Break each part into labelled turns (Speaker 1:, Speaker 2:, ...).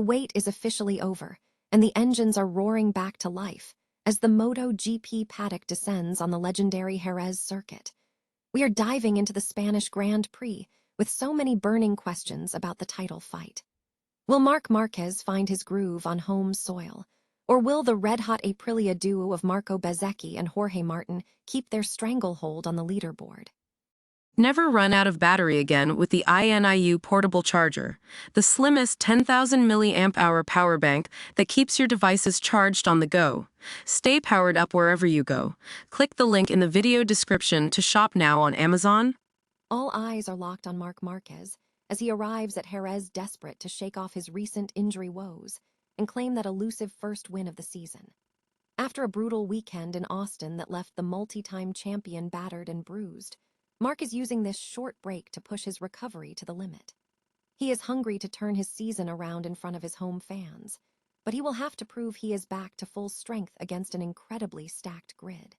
Speaker 1: The wait is officially over, and the engines are roaring back to life as the MotoGP paddock descends on the legendary Jerez circuit. We are diving into the Spanish Grand Prix with so many burning questions about the title fight. Will Marc Marquez find his groove on home soil? Or will the red-hot Aprilia duo of Marco Bezzecchi and Jorge Martin keep their stranglehold on the leaderboard?
Speaker 2: Never run out of battery again with the INIU portable charger, the slimmest 10,000 mAh power bank that keeps your devices charged on the go. Stay powered up wherever you go. Click the link in the video description to shop now on Amazon.
Speaker 1: All eyes are locked on Marc Marquez as he arrives at Jerez desperate to shake off his recent injury woes and claim that elusive first win of the season. After a brutal weekend in Austin that left the multi-time champion battered and bruised, Marc is using this short break to push his recovery to the limit. He is hungry to turn his season around in front of his home fans, but he will have to prove he is back to full strength against an incredibly stacked grid.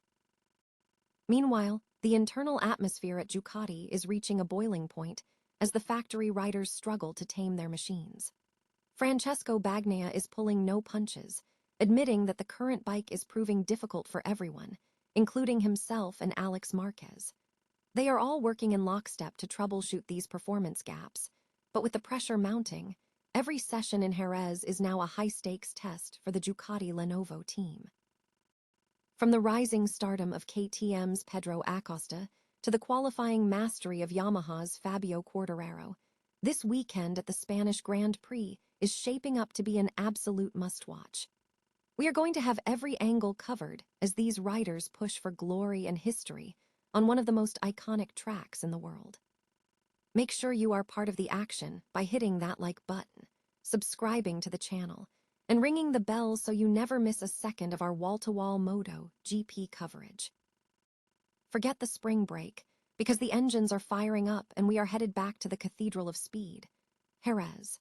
Speaker 1: Meanwhile, the internal atmosphere at Ducati is reaching a boiling point as the factory riders struggle to tame their machines. Pecco Bagnaia is pulling no punches, admitting that the current bike is proving difficult for everyone, including himself and Alex Marquez. They are all working in lockstep to troubleshoot these performance gaps, but with the pressure mounting, every session in Jerez is now a high-stakes test for the Ducati Lenovo team. From the rising stardom of KTM's Pedro Acosta to the qualifying mastery of Yamaha's Fabio Quartararo, this weekend at the Spanish Grand Prix is shaping up to be an absolute must-watch. We are going to have every angle covered as these riders push for glory and history on one of the most iconic tracks in the world. Make sure you are part of the action by hitting that like button, subscribing to the channel, and ringing the bell so you never miss a second of our wall-to-wall MotoGP coverage. Forget the spring break, because the engines are firing up and we are headed back to the Cathedral of Speed, Jerez.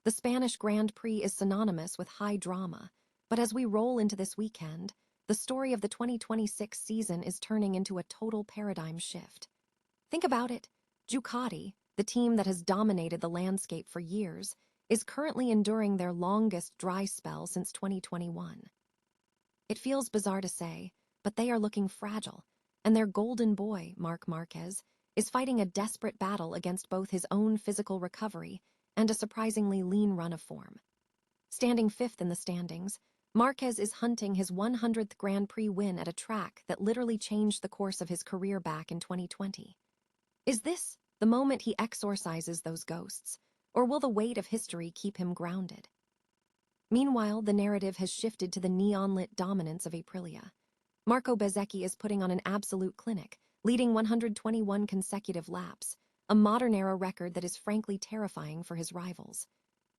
Speaker 1: The Spanish Grand Prix is synonymous with high drama, but as we roll into this weekend, the story of the 2026 season is turning into a total paradigm shift. Think about it. Ducati, the team that has dominated the landscape for years, is currently enduring their longest dry spell since 2021. It feels bizarre to say, but they are looking fragile, and their golden boy, Marc Marquez, is fighting a desperate battle against both his own physical recovery and a surprisingly lean run of form. Standing fifth in the standings, Marquez is hunting his 100th Grand Prix win at a track that literally changed the course of his career back in 2020. Is this the moment he exorcises those ghosts, or will the weight of history keep him grounded? Meanwhile, the narrative has shifted to the neon-lit dominance of Aprilia. Marco Bezzecchi is putting on an absolute clinic, leading 121 consecutive laps, a modern-era record that is frankly terrifying for his rivals.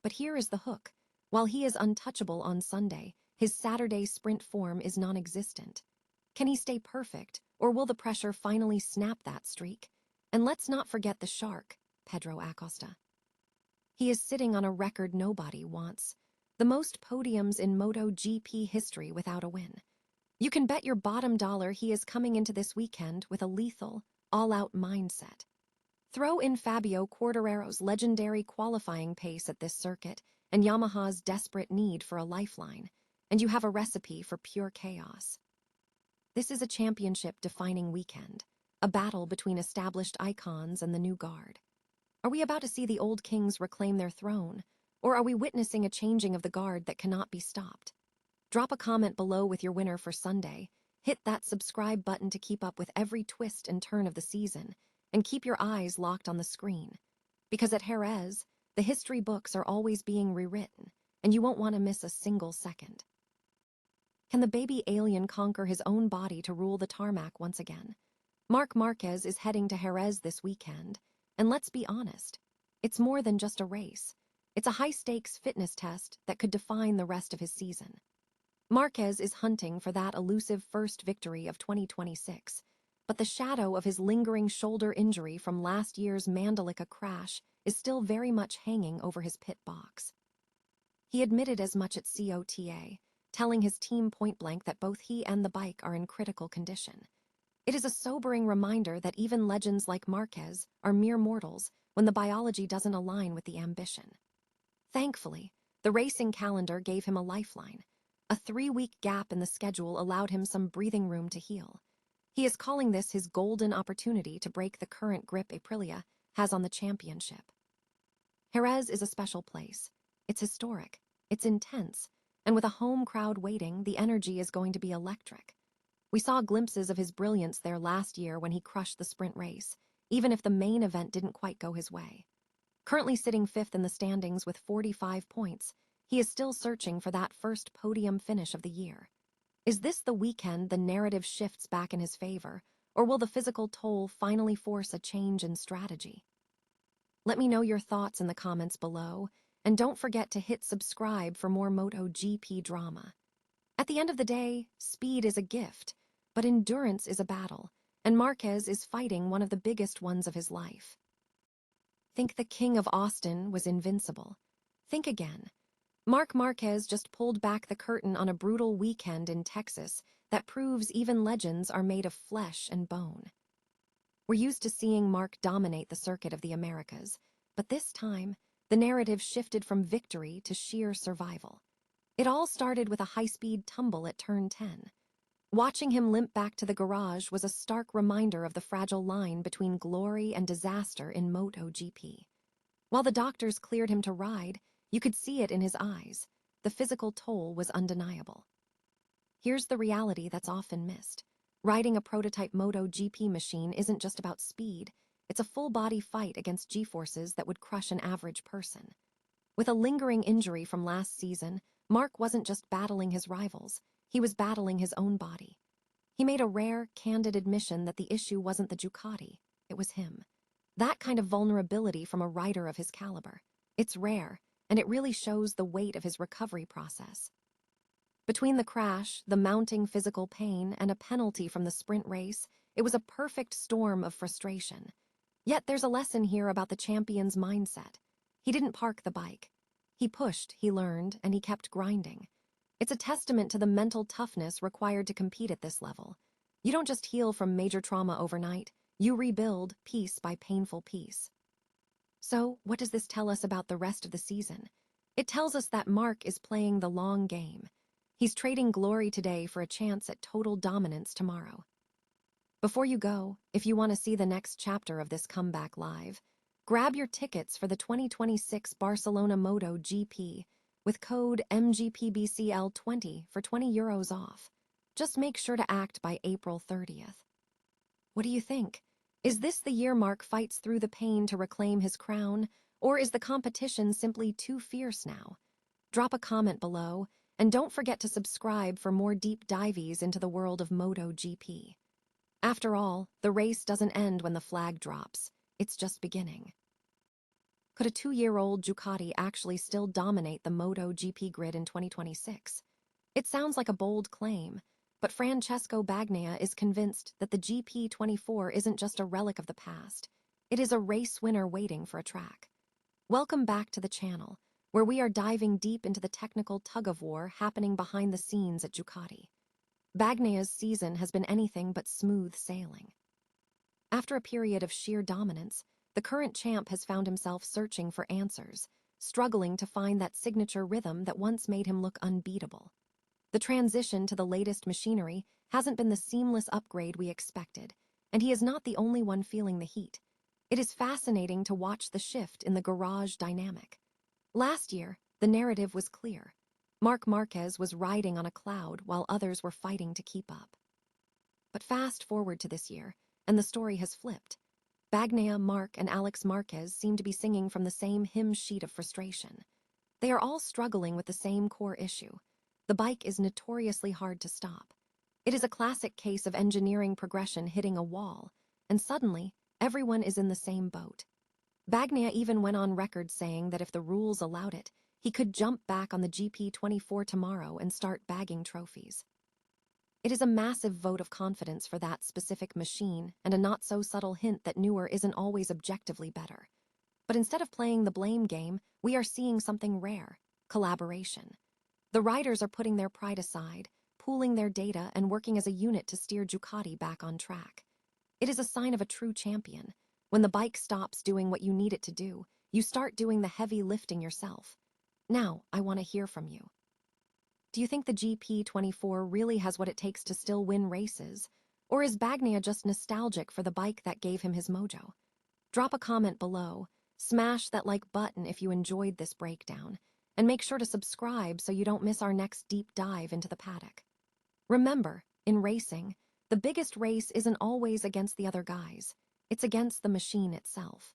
Speaker 1: But here is the hook. While he is untouchable on Sunday, his Saturday sprint form is non-existent. Can he stay perfect, or will the pressure finally snap that streak? And let's not forget the shark, Pedro Acosta. He is sitting on a record nobody wants, the most podiums in MotoGP history without a win. You can bet your bottom dollar he is coming into this weekend with a lethal, all-out mindset. Throw in Fabio Quartararo's legendary qualifying pace at this circuit and Yamaha's desperate need for a lifeline, and you have a recipe for pure chaos. This is a championship-defining weekend, a battle between established icons and the new guard. Are we about to see the old kings reclaim their throne, or are we witnessing a changing of the guard that cannot be stopped? Drop a comment below with your winner for Sunday, hit that subscribe button to keep up with every twist and turn of the season, and keep your eyes locked on the screen. Because at Jerez, the history books are always being rewritten, and you won't want to miss a single second. Can the baby alien conquer his own body to rule the tarmac once again? Marc Marquez is heading to Jerez this weekend, and let's be honest, it's more than just a race. It's a high-stakes fitness test that could define the rest of his season. Marquez is hunting for that elusive first victory of 2026, but the shadow of his lingering shoulder injury from last year's Mandalika crash is still very much hanging over his pit box. He admitted as much at COTA, telling his team point-blank that both he and the bike are in critical condition. It is a sobering reminder that even legends like Marquez are mere mortals when the biology doesn't align with the ambition. Thankfully, The racing calendar gave him a lifeline. A 3-week gap in the schedule allowed him some breathing room to heal. He is calling this his golden opportunity to break the current grip Aprilia has on the championship. Jerez is a special place. It's historic, it's intense, and with a home crowd waiting, the energy is going to be electric. We saw glimpses of his brilliance there last year when he crushed the sprint race, even if the main event didn't quite go his way. Currently sitting 5th in the standings with 45 points, he is still searching for that first podium finish of the year. Is this the weekend the narrative shifts back in his favor, or will the physical toll finally force a change in strategy? Let me know your thoughts in the comments below, and don't forget to hit subscribe for more MotoGP drama. At the end of the day, speed is a gift, but endurance is a battle, and Marquez is fighting one of the biggest ones of his life. Think the King of Austin was invincible. Think again. Marc Marquez just pulled back the curtain on a brutal weekend in Texas that proves even legends are made of flesh and bone. We're used to seeing Marc dominate the circuit of the Americas, but this time, the narrative shifted from victory to sheer survival. It all started with a high-speed tumble at turn 10. Watching him limp back to the garage was a stark reminder of the fragile line between glory and disaster in MotoGP. While the doctors cleared him to ride, you could see it in his eyes. The physical toll was undeniable. Here's the reality that's often missed. Riding a prototype MotoGP machine isn't just about speed, it's a full-body fight against G-forces that would crush an average person. With a lingering injury from last season, Marc wasn't just battling his rivals, he was battling his own body. He made a rare, candid admission that the issue wasn't the Ducati, it was him. That kind of vulnerability from a rider of his caliber. It's rare, and it really shows the weight of his recovery process. Between the crash, the mounting physical pain, and a penalty from the sprint race, it was a perfect storm of frustration. Yet there's a lesson here about the champion's mindset. He didn't park the bike. He pushed, he learned, and he kept grinding. It's a testament to the mental toughness required to compete at this level. You don't just heal from major trauma overnight, you rebuild piece by painful piece. So, what does this tell us about the rest of the season? It tells us that Marc is playing the long game. He's trading glory today for a chance at total dominance tomorrow. Before you go, if you want to see the next chapter of this comeback live, grab your tickets for the 2026 Barcelona MotoGP with code MGPBCL20 for €20 off. Just make sure to act by April 30th. What do you think? Is this the year Marc fights through the pain to reclaim his crown, or is the competition simply too fierce now? Drop a comment below, and don't forget to subscribe for more deep dives into the world of MotoGP. After all, the race doesn't end when the flag drops, it's just beginning. Could a 2-year-old Ducati actually still dominate the MotoGP grid in 2026? It sounds like a bold claim, but Pecco Bagnaia is convinced that the GP24 isn't just a relic of the past. It is a race winner waiting for a track. Welcome back to the channel, where we are diving deep into the technical tug-of-war happening behind the scenes at Ducati. Bagnaia's season has been anything but smooth sailing. After a period of sheer dominance, the current champ has found himself searching for answers, struggling to find that signature rhythm that once made him look unbeatable. The transition to the latest machinery hasn't been the seamless upgrade we expected, and he is not the only one feeling the heat. It is fascinating to watch the shift in the garage dynamic. Last year, the narrative was clear. Marc Marquez was riding on a cloud while others were fighting to keep up. But fast forward to this year, and the story has flipped. Bagnaia, Marc, and Alex Marquez seem to be singing from the same hymn sheet of frustration. They are all struggling with the same core issue. The bike is notoriously hard to stop. It is a classic case of engineering progression hitting a wall, and suddenly, everyone is in the same boat. Bagnaia even went on record saying that if the rules allowed it, he could jump back on the GP24 tomorrow and start bagging trophies. It is a massive vote of confidence for that specific machine and a not-so-subtle hint that newer isn't always objectively better. But instead of playing the blame game, we are seeing something rare: collaboration. The riders are putting their pride aside, pooling their data, and working as a unit to steer Ducati back on track. It is a sign of a true champion. When the bike stops doing what you need it to do, you start doing the heavy lifting yourself. Now, I want to hear from you. Do you think the GP24 really has what it takes to still win races? Or is Bagnaia just nostalgic for the bike that gave him his mojo? Drop a comment below, smash that like button if you enjoyed this breakdown, and make sure to subscribe so you don't miss our next deep dive into the paddock. Remember, in racing, the biggest race isn't always against the other guys. It's against the machine itself.